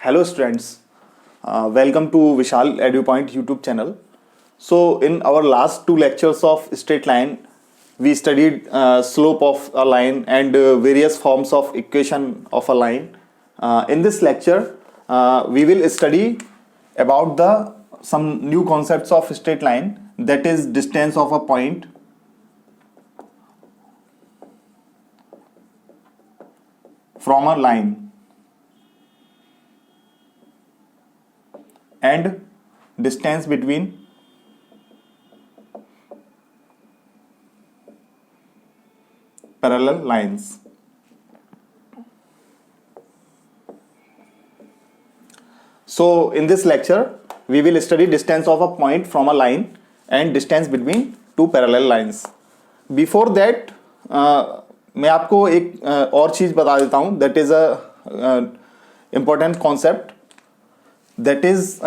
Hello students, welcome to Vishal EduPoint YouTube channel. So in our last two lectures of straight line, we studied slope of a line and various forms of equation of a line. In this lecture, we will study about some new concepts of straight line, that is distance of a point from a line and distance between parallel lines. So in this lecture we will study distance of a point from a line and distance between two parallel lines. Before that मैं आपको एक और चीज़ बता देता हूँ, that is a important concept. That is,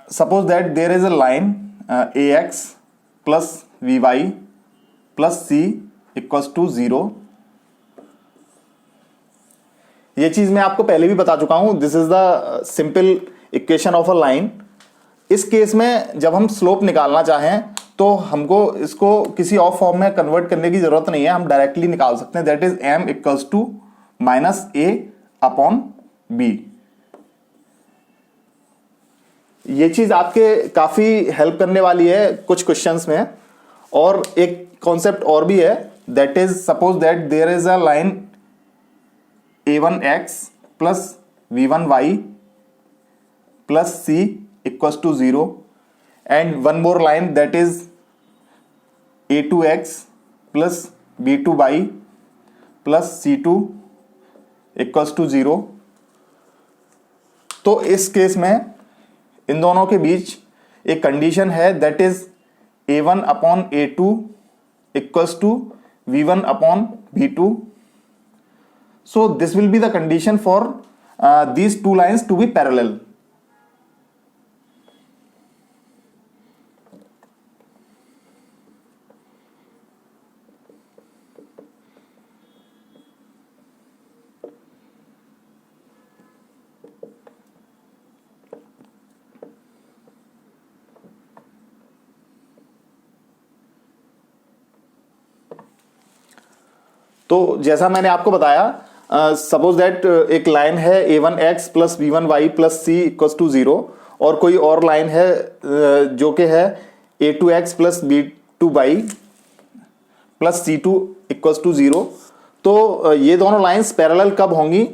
suppose that there is a line ax plus vy plus c equals to 0. ये चीज़ मैं आपको पहले भी बता चुका हूँ. This is the simple equation of a line. इस केस में जब हम स्लोप निकालना चाहें तो हमको इसको किसी और फॉर्म में कन्वर्ट करने की जरूरत नहीं है, हम डायरेक्टली निकाल सकते हैं. That is m equals to minus a upon b. ये चीज आपके काफी हेल्प करने वाली है कुछ क्वेश्चंस में. और एक कॉन्सेप्ट और भी है, that is suppose that there is a line a1x plus v1y plus c equals to 0 and one more line that is a2x plus b2y plus c2 equals to 0. तो इस केस में इन दोनों के बीच एक कंडीशन है, that is a1 upon a2 equals to v1 upon v2. So this will be the condition for these two lines to be parallel. तो जैसा मैंने आपको बताया, सपोज दैट एक लाइन है a1x plus v1y plus c equals to 0 और कोई और लाइन है जो कि है a2x plus b2y plus c2 equals to 0. तो ये दोनों लाइंस पैरेलल कब होंगी?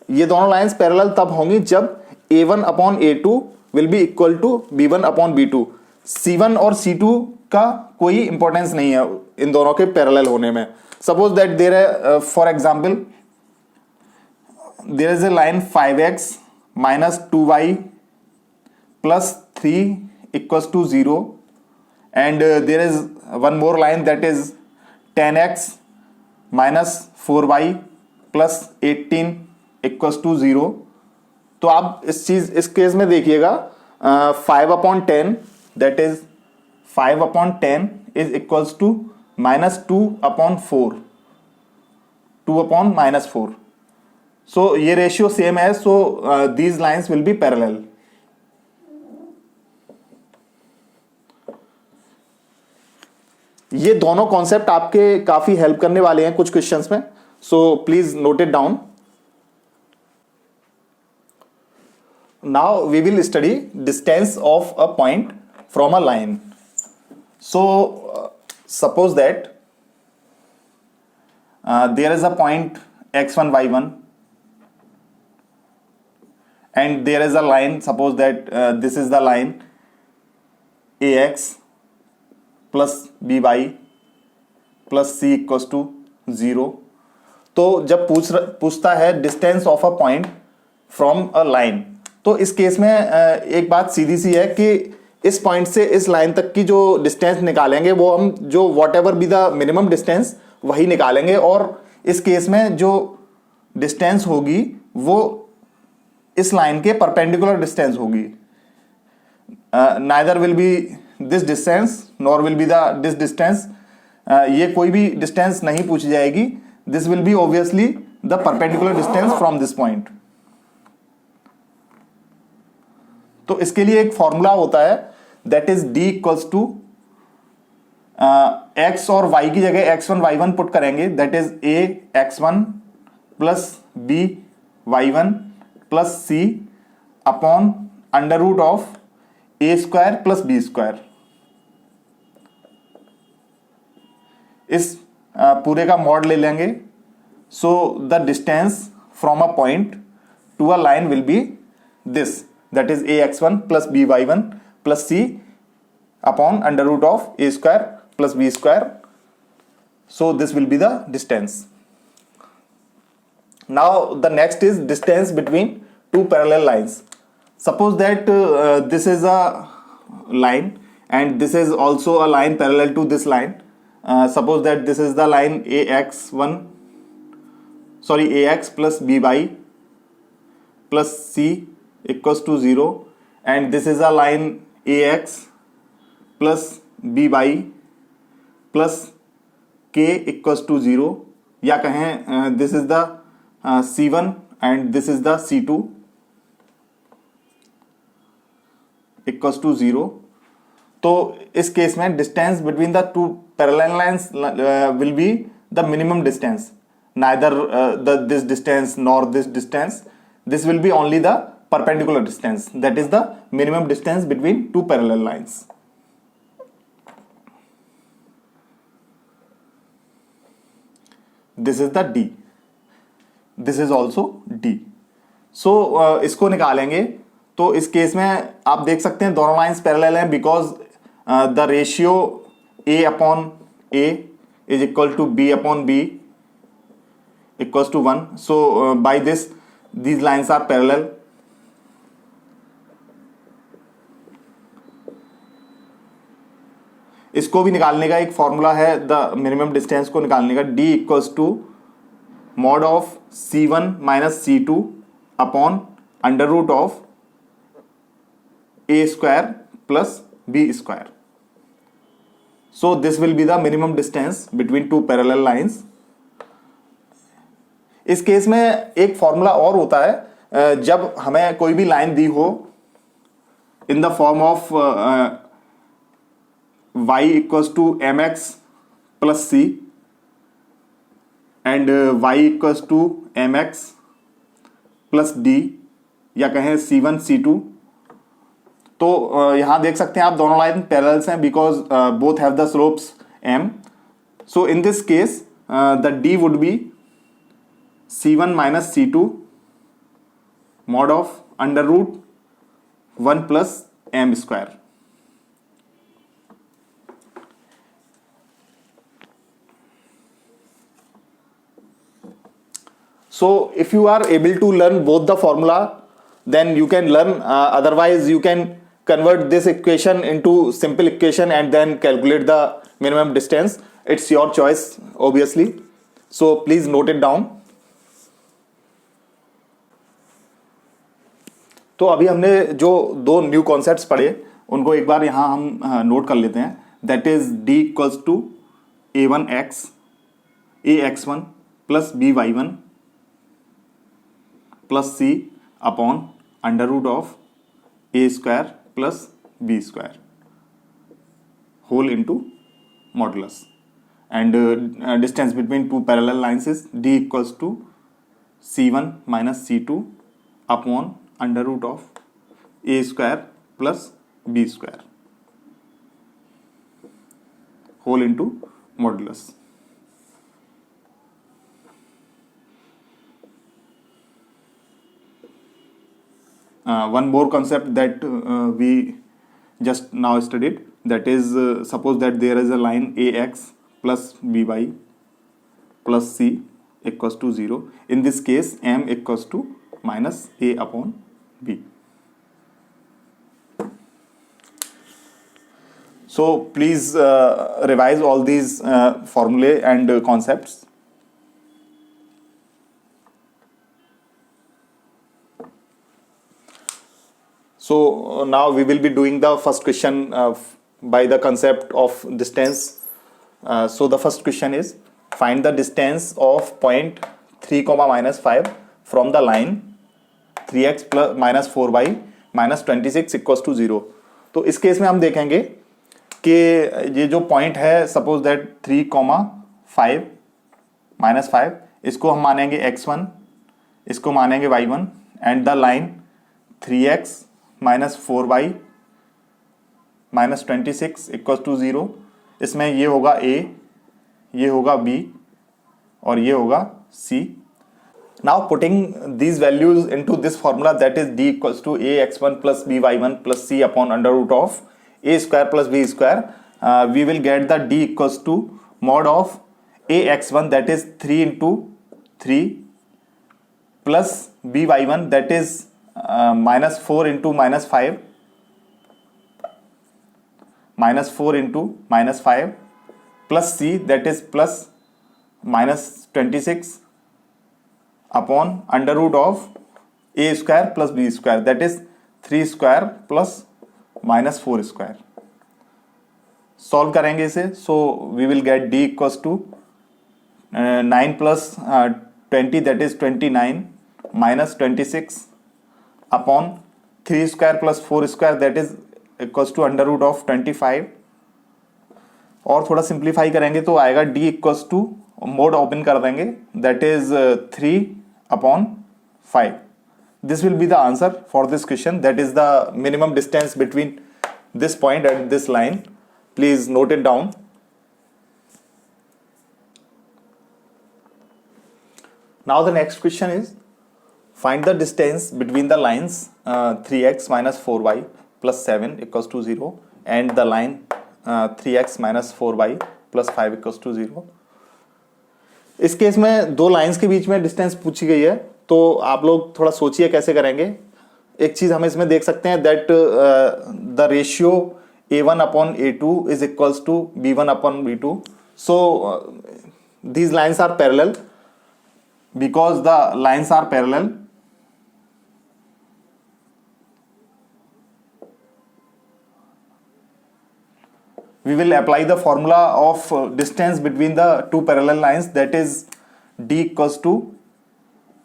ये दोनों लाइंस पैरेलल तब होंगी जब a1 upon a2 will be equal to b1 upon b2. c1 और c2 का कोई इंपॉर्टेंस नहीं है इन दोनों के पैरेलल होने में. Suppose that for example, there is a line 5x minus 2y plus 3 equals to 0 and there is one more line that is 10x minus 4y plus 18 equals to 0. तो आप इस केस में देखिएगा 5 upon 10 that is 5 upon 10 is equals to minus 2 upon 4, 2 upon minus 4. So ये ratio same है. So these lines will be parallel. ये दोनों concept आपके काफी हेल्प करने वाले हैं कुछ क्वेश्चंस में. So please note it down. Now we will study distance of a point from a line. So suppose that there is a point x1 y1 and there is a line, suppose that this is the line ax plus by plus c equals to 0. तो जब पूछता है distance of a point from a line, तो इस case में एक बात सीधी सी है कि इस पॉइंट से इस लाइन तक की जो डिस्टेंस निकालेंगे वो हम जो what ever be the minimum distance वही निकालेंगे. और इस केस में जो डिस्टेंस होगी वो इस लाइन के परपेंडिकुलर डिस्टेंस होगी. Neither will be this distance nor will be the this distance. ये कोई भी डिस्टेंस नहीं पूछी जाएगी. This will be obviously the perpendicular distance from this point. तो इसके लिए एक फॉर्मूला होता है, that is d equals to x और वाई की जगह x1 y1 पुट करेंगे, that is a x1 plus b y1 plus c upon under root of a square plus b square. इस पूरे का मॉड ले लेंगे। So the distance from a point to a line will be this, that is a x1 plus b y1 plus c upon under root of a square plus b square. So this will be the distance. Now the next is distance between two parallel lines. Suppose that this is a line and this is also a line parallel to this line. Suppose that this is the line ax plus by plus c equals to 0, and this is a line ax plus by plus के equals to 0, या कहें this is the C1 and this is the C2 equals to 0। तो इस case में distance between the two parallel lines will be the minimum distance, neither this distance nor this distance, this will be only the perpendicular distance, that is the minimum distance between two parallel lines. This is the D, this is also D। सो इसको निकालेंगे तो इस case में आप देख सकते हैं दोनों लाइंस पैरेलल हैं, because the ratio A upon A is equal to B upon B equals to 1। So by this these lines are parallel. इसको भी निकालने का एक फॉर्मूला है, द मिनिमम डिस्टेंस को निकालने का, D equals to mod of C1 minus C2 upon under root of A square plus B square. So this will be the minimum distance between two parallel lines. इस case में एक formula और होता है, जब हमें कोई भी लाइन दी हो in the form of y equals to mx plus c and y equals to mx plus d, या कहें C1 C2, तो यहां देख सकते हैं आप दोनों लाइन पैरेलल्स हैं because both have the slopes m. So in this case the d would be C1 minus C2 mod of under root 1 plus m square. So if you are able to learn both the formula, then you can learn, otherwise you can convert this equation into simple equation and then calculate the minimum distance. It's your choice obviously, so please note it down. तो अभी हमने जो दो new concepts पढ़े उनको एक बार यहाँ हम नोट कर लेते हैं, that is D equals to A1x AX1 plus BY1 plus C upon under root of A square plus B square whole into modulus, and distance between two parallel lines is D equals to C1 minus C2 upon under root of A square plus B square whole into modulus. One more concept that we just now studied, that is suppose that there is a line AX plus BY plus C equals to 0. In this case M equals to minus A upon B. So please revise all these formulae and concepts. So now we will be doing the first question by the concept of distance. So the first question is, find the distance of point 3, minus 5 from the line 3x plus minus 4y minus 26 equals to 0। तो इस case में हम देखेंगे कि ये जो point है suppose that 3,5 -5, इसको हम मानेंगे x1, इसको मानेंगे y1, and the line 3x - 4y -26 equals to 0। इसमें ये होगा a, ये होगा b और ये होगा c। Now putting these values into this formula, that is d equals to ax1 plus by1 plus c upon under root of a square plus b square, we will get the d equals to mod of ax1, that is 3 into 3, plus by1, that is -4 into -5, -4 into -5, plus c, that is plus -26 upon under root of a square plus b square, that is 3 square plus -4 square। Solve करेंगे इसे, so we will get d equals to 9 plus 20, that is 29, -26 upon 3 square plus 4 square, that is equals to under root of 25। और थोड़ा simplify करेंगे तो आएगा d equals to, mod open कर देंगे, that is 3/5। This will be the answer for this question. That is the minimum distance between this point and this line. Please note it down. Now the next question is, find the distance between the lines 3x - 4y plus 7 equals to 0 and the line 3x - 4y plus 5 equals to 0. इस case में दो lines के बीच में distance पूछी गई है, तो आप लोग थोड़ा सोचिए कैसे करेंगे। एक चीज हम इसमें देख सकते हैं that the ratio a1 upon a2 is equals to b1 upon b2. So these lines are parallel. Because the lines are parallel, we will apply the formula of distance between the two parallel lines, that is d equals to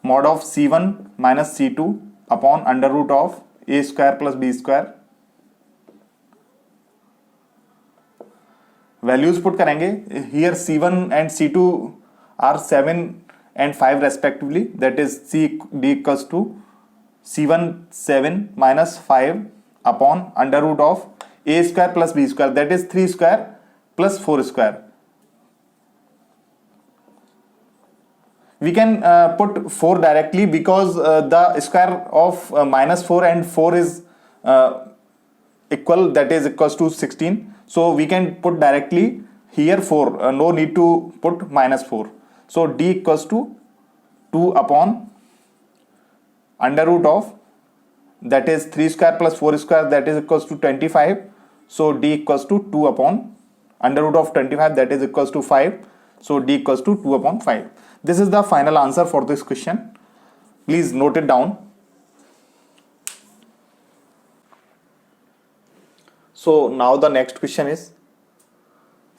mod of c1 minus c2 upon under root of a square plus b square। Values put करेंगे, here c1 and c2 are 7 and 5 respectively, that is d equals to c1 7 minus 5 upon under root of a square plus b square, that is 3 square plus 4 square। We can put 4 directly because the square of -4 and 4 is equal, that is equals to 16, so we can put directly here 4, no need to put -4, so d equals to 2 upon under root of, that is 3 square plus 4 square, that is equals to 25, so d equals to 2 upon under root of 25, that is equals to 5, so d equals to 2 upon 5। This is the final answer for this question. Please note it down. So now the next question is,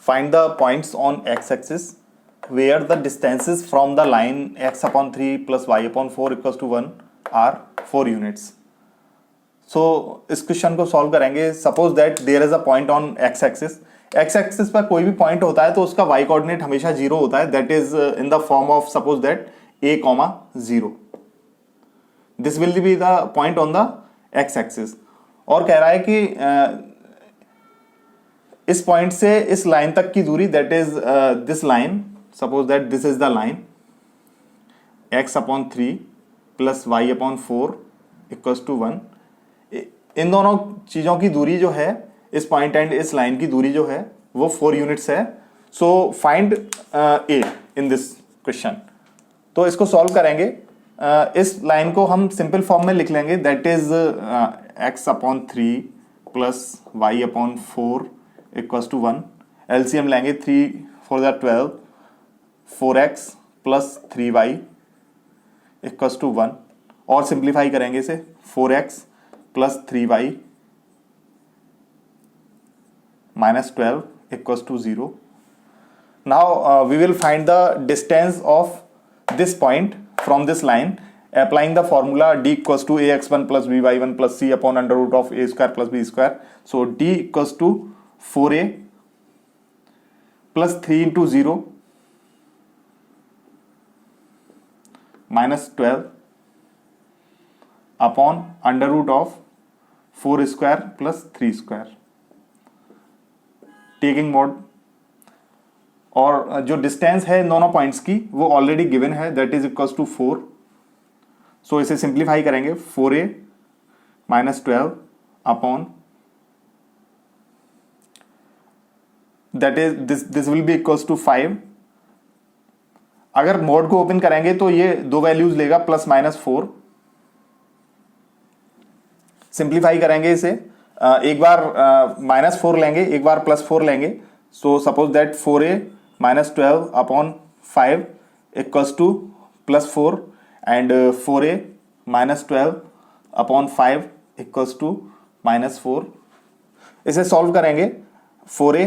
find the points on x-axis where the distances from the line x upon 3 plus y upon 4 equals to 1 are 4 units. So इस question को solve करेंगे। Suppose that there is a point on x axis. X axis पर कोई भी point होता है तो उसका वाई कोऑर्डिनेट हमेशा 0 होता है, that is in the form of suppose that a, 0। This will be the point on the x axis. और कह रहा है कि इस पॉइंट से इस लाइन तक की दूरी, that is this line, suppose that this is the line x upon 3 plus y upon 4 equals to 1। इन दोनों चीजों की दूरी जो है, इस पॉइंट एंड इस लाइन की दूरी जो है वो 4 यूनिट्स है। So find a in this question. तो इसको सॉल्व करेंगे। इस लाइन को हम सिंपल फॉर्म में लिख लेंगे, that is x upon 3 plus y upon 4 equals to 1। LCM लेंगे, 3 4 the 12, 4x plus 3y equals to 1। और सिंप्लीफाई करेंगे इसे, 4x plus 3y minus 12 equals to 0. Now we will find the distance of this point from this line, applying the formula d equals to ax1 plus by1 plus c upon under root of a square plus b square. So d equals to 4a plus 3 into 0 minus 12 upon under root of 4 square plus 3 square. Taking mod, और जो distance है दोनों points की वो already given है, that is equals to 4. So इसे simplify करेंगे 4a minus 12 upon that is this will be equals to 5. अगर मोड को ओपन करेंगे तो ये दो वैल्यूज लेगा प्लस माइनस 4. सिंप्लीफाई करेंगे इसे, एक बार -4 लेंगे, एक बार +4 लेंगे. So suppose that 4a minus 12 upon 5 equals to +4 and 4a minus 12 upon 5 equals to -4. इसे सॉल्व करेंगे. 4a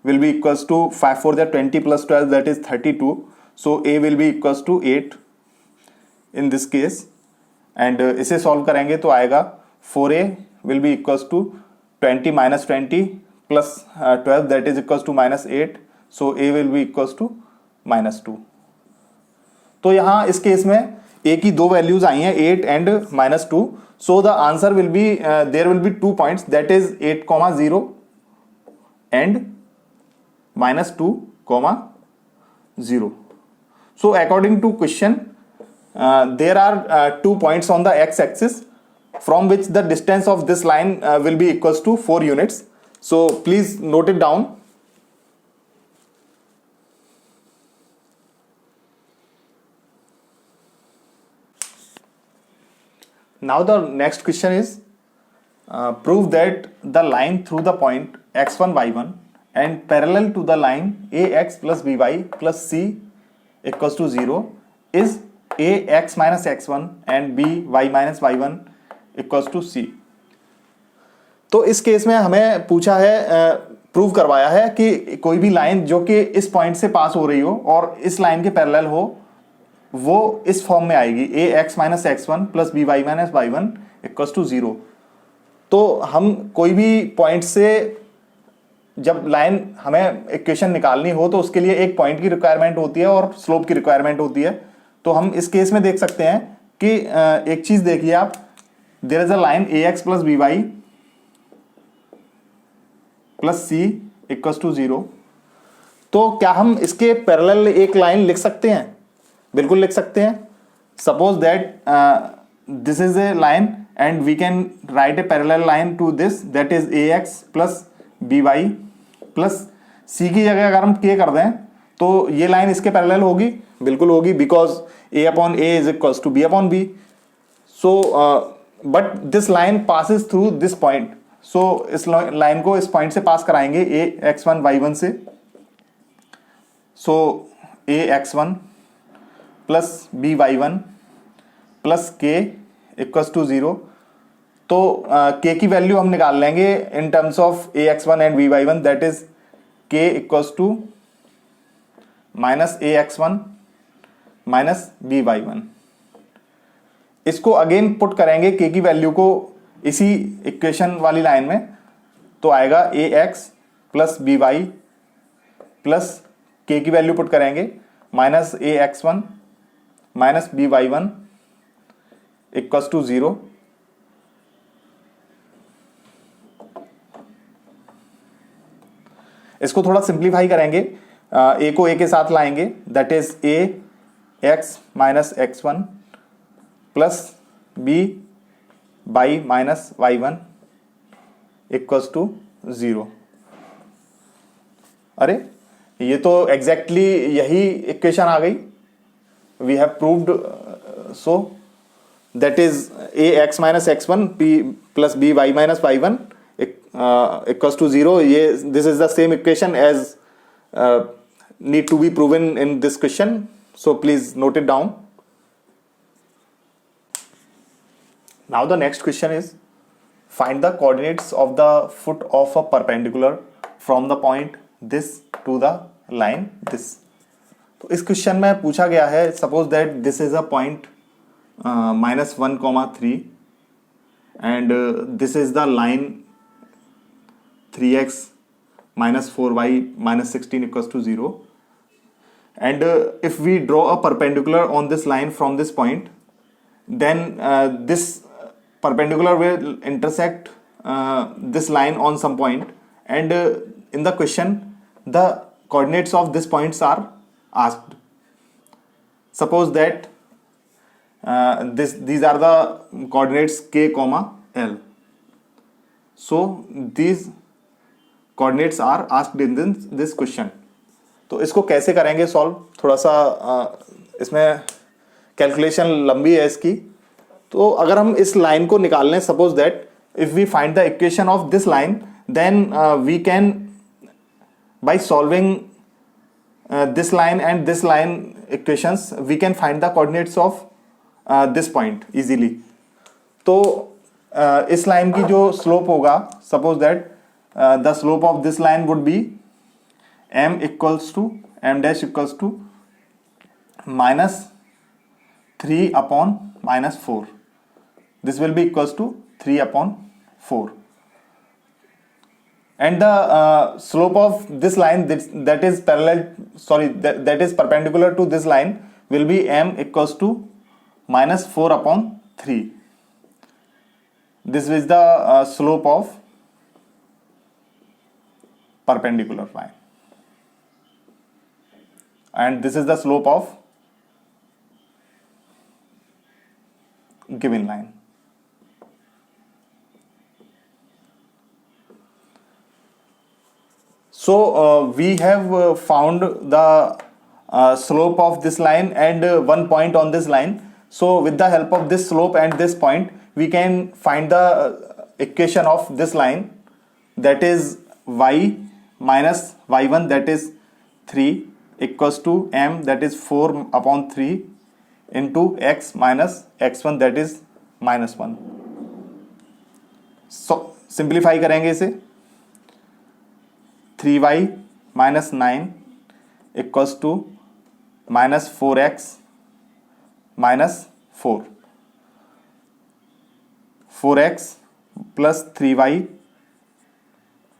will be equals to 5 4 that 20 plus 12 that is 32. So a will be equals to 8 in this case. And इसे solve करेंगे तो आएगा 4a will be equals to 20 minus 20 plus 12 that is equals to minus 8. So a will be equals to minus 2. तो यहाँ इस case में a की दो वैल्यूज आई हैं 8 and minus 2. So the answer will be there will be 2 points that is 8, 0 and minus 2, 0. So according to question there are 2 points on the x-axis from which the distance of this line will be equals to 4 units. So please note it down. Now the next question is prove that the line through the point x1 y1 and parallel to the line ax plus by plus c equals to 0 is ax minus x1 and by minus y1 equals to C. तो इस case में हमें पूछा है, prove करवाया है कि कोई भी लाइन जो कि इस पॉइंट से पास हो रही हो और इस लाइन के पैरेलल हो वो इस फॉर्म में आएगी A x minus x one plus B Y minus Y one equals to 0. तो हम कोई भी पॉइंट से जब लाइन हमें इक्वेशन निकालनी हो तो उसके लिए एक पॉइंट की रिक्वायरमेंट होती है और स्लोप की रिक्वायरमेंट होती है. तो हम इस केस में देख सकते हैं कि एक चीज देखिए आप, there is a line a x plus B Y plus c equals to 0. तो क्या हम इसके पैरेलल एक लाइन लिख सकते हैं? बिल्कुल लिख सकते हैं. Suppose that this is a line and we can write a parallel line to this that is A x plus B Y plus C की जगह अगर हम के कर दें तो ये लाइन इसके पैरेलल होगी. बिल्कुल होगी, because A upon A is equals to B upon B. So but this line passes through this point. So इस लाइन को इस पॉइंट से पास कराएंगे A x one Y one से. So A x one plus B Y one plus के equals to 0. तो K की value हम निकाल लेंगे in terms of A x one and B Y one, that is के equals to minus A x one minus B Y one. इसको again put करेंगे के की वैल्यू को इसी इक्वेशन वाली लाइन में, तो आएगा A x plus B Y plus K की वैल्यू पुट करेंगे minus A x one minus B Y one equals to 0. इसको थोड़ा सिंप्लीफाई करेंगे, ए को ए के साथ लाएंगे, that is A x minus x one plus b y minus Y one equals to 0. अरे ये तो एग्जैक्टली यही इक्वेशन आ गई. We have proved. So that is A x minus x one b plus B Y minus Y one equals to 0. ये this is the same equation as need to be proven in this question. So please note it down. Now the next question is find the coordinates of the foot of a perpendicular from the point this to the line this. तो इस question में पूछा गया है, suppose that this is a point minus 1 comma 3, and this is the line 3x minus 4y minus 16 equals to 0. And if we draw a perpendicular on this line from this point, then this perpendicular will intersect this line on some point, and in the question the coordinates of these points are asked. Suppose that these are the coordinates k comma l. So these coordinates are asked in this question. तो इसको कैसे करेंगे solve, थोड़ा सा इसमें calculation लंबी है इसकी. तो अगर हम इस लाइन को निकाल लें, suppose that if we find the equation of this line, then we can by solving this line and this line equations we can find the coordinates of this point easily. तो इस line की जो slope होगा, suppose that the slope of this line would be m dash equals to minus 3 upon minus 4. This will be equals to 3 upon 4. And the slope of this line that is perpendicular to this line will be m equals to minus 4 upon 3. This is the slope of perpendicular line, and this is the slope of given line. So we have found the slope of this line and one point on this line. So with the help of this slope and this point, we can find the equation of this line, that is y minus y1, that is 3, equals to m, that is 4 upon 3, into x minus x1, that is minus 1. So simplify करेंगे इसे. 3y minus 9 equals to minus 4x minus 4. 4x plus 3y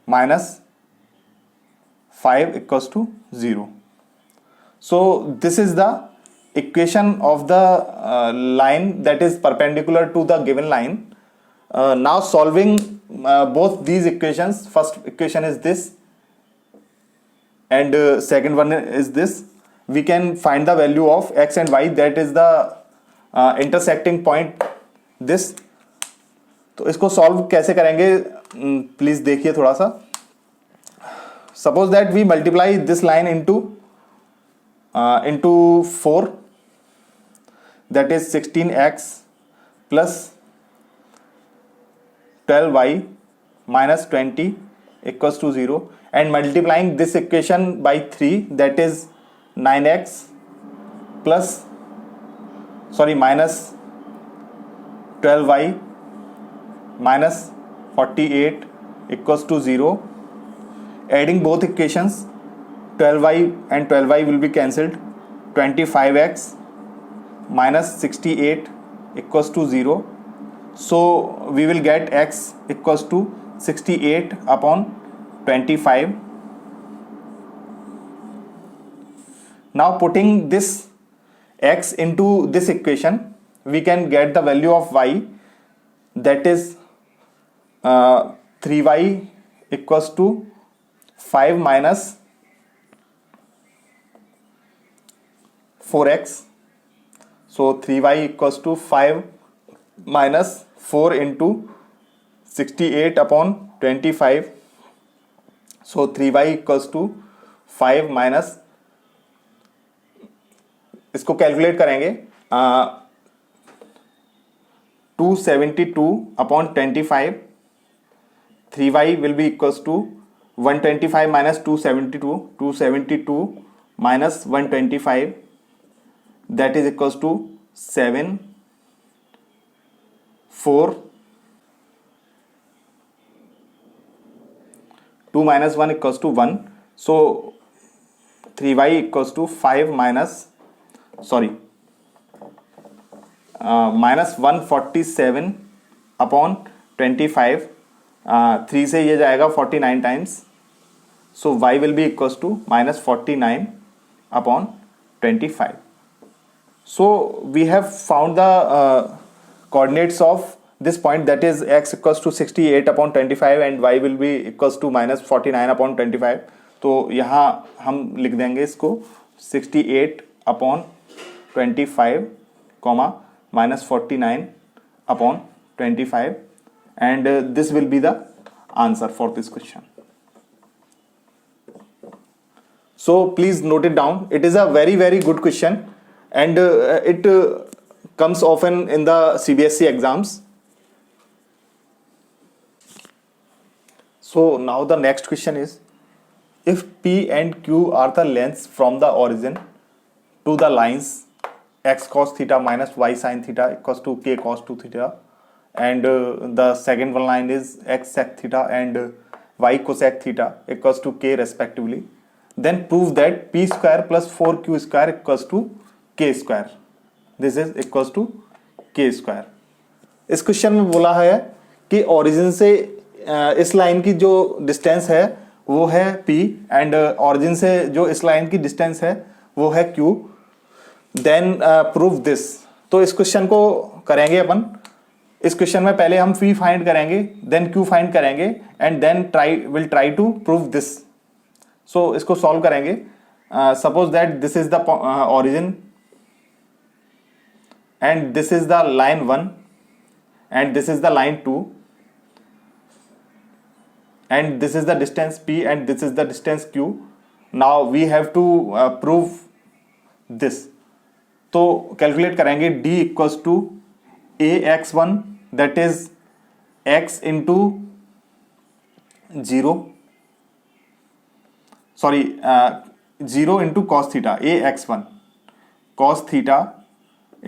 minus 5 equals to 0. So this is the equation of the line that is perpendicular to the given line. Now solving both these equations, first equation is this and second one is this, we can find the value of x and y, that is the intersecting point this. तो इसको solve कैसे करेंगे please देखिए थोड़ा सा. Suppose that we multiply this line into 4, that is 16x plus 12y minus 20 equals to 0, and multiplying this equation by 3, that is 9x minus 12y minus 48 equals to 0. Adding both equations, 12y and 12y will be cancelled. 25x minus 68 equals to 0. So we will get x equals to 68 upon 25. Now putting this x into this equation, we can get the value of y, that is 3y equals to 5 minus 4x. So 3y equals to 5 minus 4 into 68 upon 25. So 3y equals to 5 minus, इसको calculate करेंगे 272 upon 25. 3y will be equals to 125 minus 272 minus 125, that is equals to 7. 4, 2 minus 1 equals to 1. So 3y equals to 5 minus 2 -147 upon 25, 3 से ये जाएगा 49 times, so y will be equals to -49 upon 25. So we have found the coordinates of this point, that is x equals to 68 upon 25 and y will be equals to -49 upon 25. तो यहाँ हम लिख देंगे इसको 68 upon 25 comma -49 upon 25 and this will be the answer for this question. So please note it down. It is a very good question and it comes often in the CBSE exams. So now the next question is, if P and Q are the lengths from the origin to the lines x cos theta minus y sin theta equals to k cos 2 theta and the second one line is x sec theta and y cosec theta equals to k respectively, then prove that p square plus 4q square equals to k square. This is equals to k square. इस question में बोला है कि origin से इस line की जो distance है वो है p एंड ओरिजिन से जो इस लाइन की डिस्टेंस है वो है q. Then prove this. तो इस क्वेश्चन को करेंगे अपन. इस क्वेश्चन में पहले हम p फाइंड करेंगे, देन q फाइंड करेंगे and then try to prove this. So इसको सॉल्व करेंगे. Suppose that this is the origin and this is the line 1 and this is the line 2 and this is the distance p and this is the distance q. Now we have to prove this. तो calculate करेंगे d equals to ax1 that is x into 0 0 into cos theta, ax1 cos theta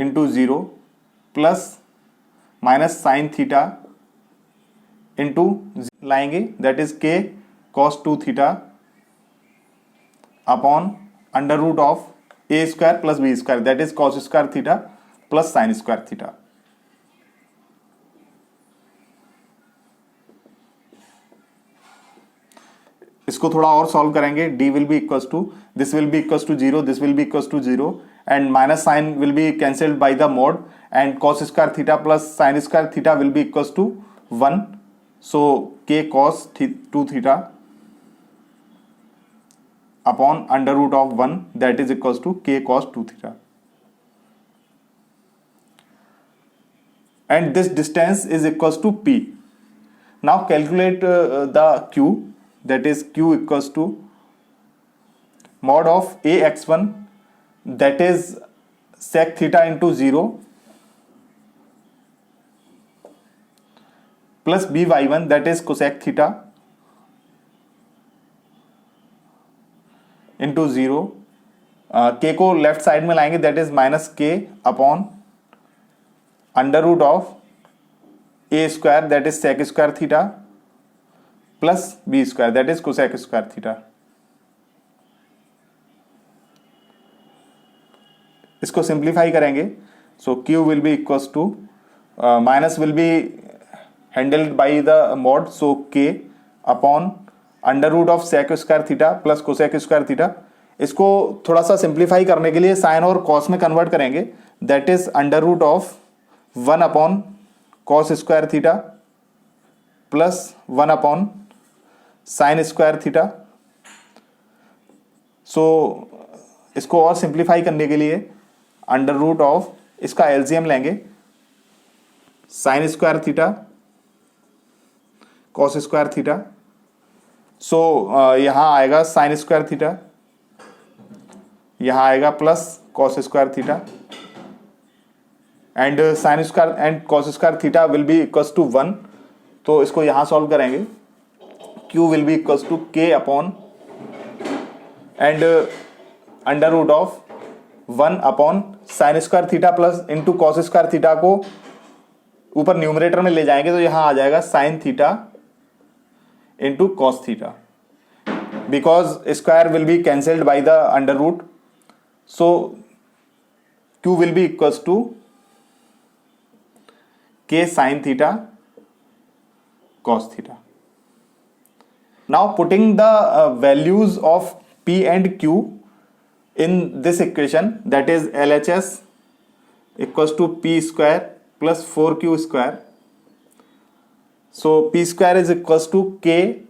into 0 plus minus sine theta into लाएंगे that is k cos 2 theta upon under root of a square plus b square that is cos square theta plus sine square theta. इसको थोड़ा और solve करेंगे. d will be equals to this will be equals to 0, this will be equals to 0 and minus sign will be cancelled by the mod and cos square theta plus sin square theta will be equals to 1. So k cos 2 theta upon under root of 1 that is equals to k cos 2 theta. And this distance is equals to p. Now calculate the q, that is q equals to mod of ax1 that is sec theta into 0 plus by1 that is cosec theta into 0. k को left side में लाएंगे that is minus k upon under root of a square that is sec square theta plus b square that is cosec square theta. इसको simplify करेंगे. So q will be equals to minus will be handled by the mod so k upon under root of sec square theta plus cosec square theta. इसको थोड़ा सा simplify करने के लिए sign और cos में कन्वर्ट करेंगे that is under root of 1 upon cos square theta plus 1 upon sine square theta. So इसको और सिंप्लीफाई करने के लिए अंडर रूट ऑफ इसका एलसीएम लेंगे sine square theta cos square theta. So यहां आएगा साइन स्क्वायर थीटा, यहां आएगा plus cos square theta and sine square and cos square theta will be equals to 1. तो इसको यहां सॉल्व करेंगे. q will be equals to k upon and under root of 1 upon sine square theta plus into cos square theta को ऊपर numerator में ले जाएंगे तो यहां आ जाएगा sine theta into cos theta because square will be cancelled by the under root. So q will be equals to k sin theta cos theta. Now putting the values of p and q in this equation, that is LHS equals to p square plus 4q square. So p square is equals to k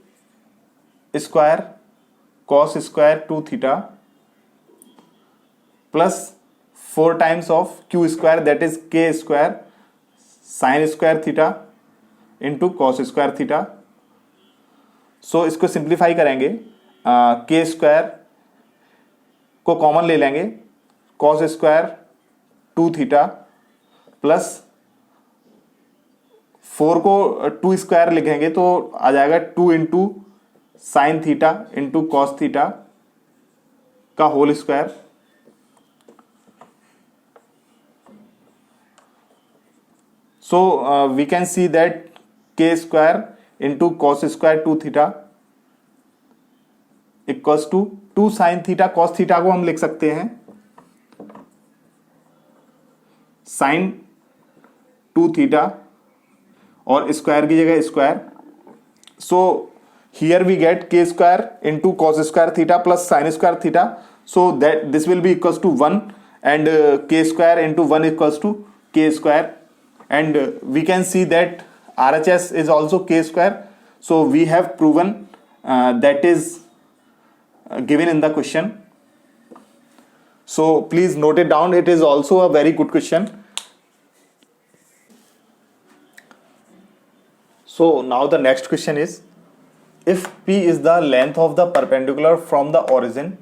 square cos square 2 theta plus 4 times of q square, that is k square sin square theta into cos square theta. So इसको simplify करेंगे, k square को common ले लेंगे, cos square 2 theta plus 4 को 2 square लिखेंगे तो आ जाएगा 2 into sine theta into cos theta का whole square. So we can see that k square into cos square 2 theta equals to 2 sin theta cos theta को हम लिख सकते हैं sin 2 theta और स्क्वायर की जगह square. So here we get k square into cos square theta plus sin square theta. So that this will be equals to 1 and k square into 1 equals to k square. And we can see that RHS is also k square. So we have proven that is given in the question. So please note it down. It is also a very good question. So now the next question is, if P is the length of the perpendicular from the origin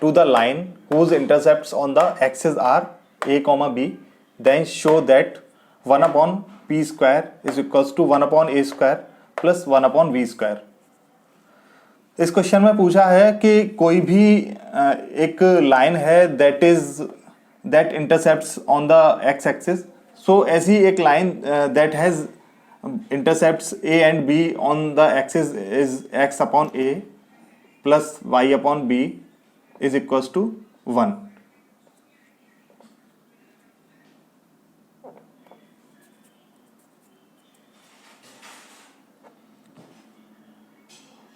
to the line whose intercepts on the axis are a comma b, then show that 1 upon p square is equals to 1 upon a square plus 1 upon v square. इस question में पूछा है कि कोई भी एक line है that intercepts on the x axis. So ऐसी एक line that has intercepts a and b on the axis is x upon a plus y upon b is equals to 1.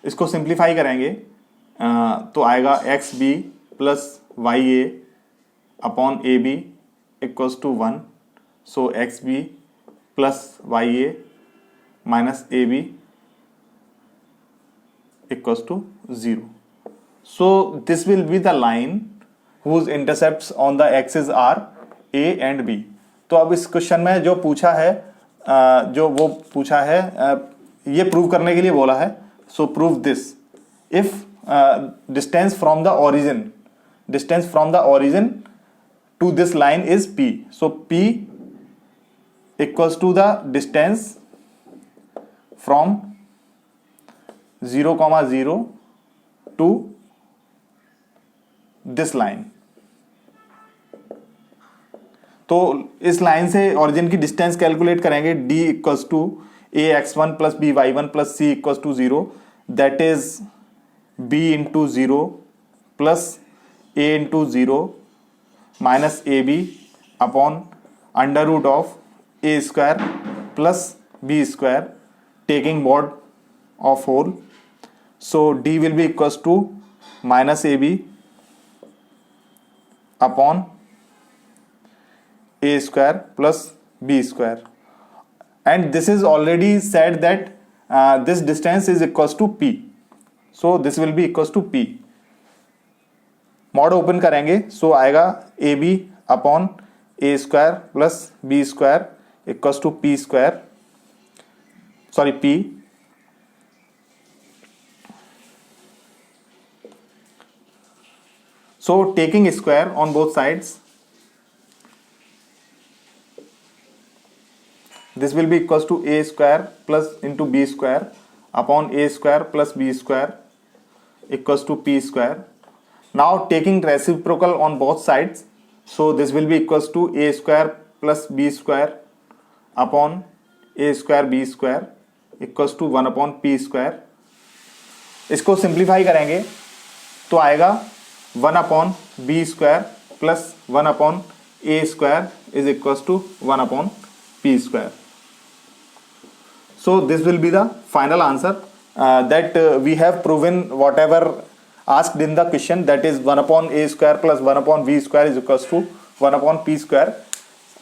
इसको सिंप्लीफाई करेंगे तो आएगा x b plus y a upon a b equals to 1. So x b plus y a minus a b equals to 0. So this will be the line whose intercepts on the axis are a and b. तो अब इस question में जो पूछा है ये prove करने के लिए बोला है. So prove this. If distance from the origin to this line is p. So p equals to the distance from 0, 0 to this line. तो इस लाइन से ऑरिजिन की डिस्टेंस कैलकुलेट करेंगे. d equals to a x1 plus b y1 plus c equals to 0, that is b into 0 plus a into 0 minus ab upon under root of a square plus b square taking mod of whole. So d will be equals to minus ab upon a square plus b square. And this is already said that this distance is equals to p. So this will be equals to p. Mod open करेंगे so आएगा a b upon a square plus b square equals to p square, sorry p. So taking square on both sides, this will be equals to a square plus into b square upon a square plus b square equals to p square. Now taking reciprocal on both sides, so this will be equals to a square plus b square upon a square b square equals to 1 upon p square. इसको simplify करेंगे तो आएगा 1 upon b square plus 1 upon a square is equals to 1 upon p square. So this will be the final answer, that we have proven whatever asked in the question, that is 1 upon a square plus 1 upon v square is equals to 1 upon p square.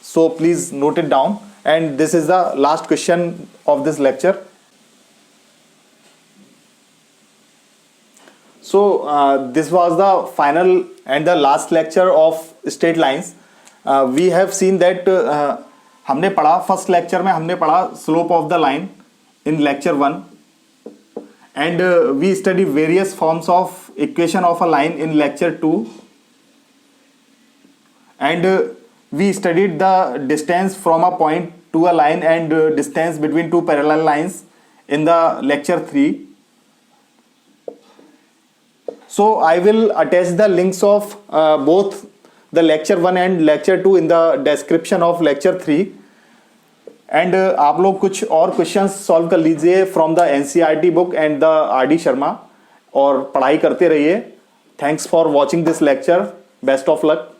So please note it down, and this is the last question of this lecture. So this was the final and the last lecture of straight lines. We have seen that हमने पढ़ा first lecture में, हमने पढ़ा slope of the line in lecture 1, and we study various forms of equation of a line in lecture 2, and we studied the distance from a point to a line and distance between two parallel lines in the lecture 3. So I will attach the links of both the lecture 1 and lecture 2 in the description of lecture 3. And आप लोग कुछ और questions solve कर लीजिए from the NCERT book and the RD. Sharma, और पढ़ाई करते रहिए. Thanks for watching this lecture. Best of luck.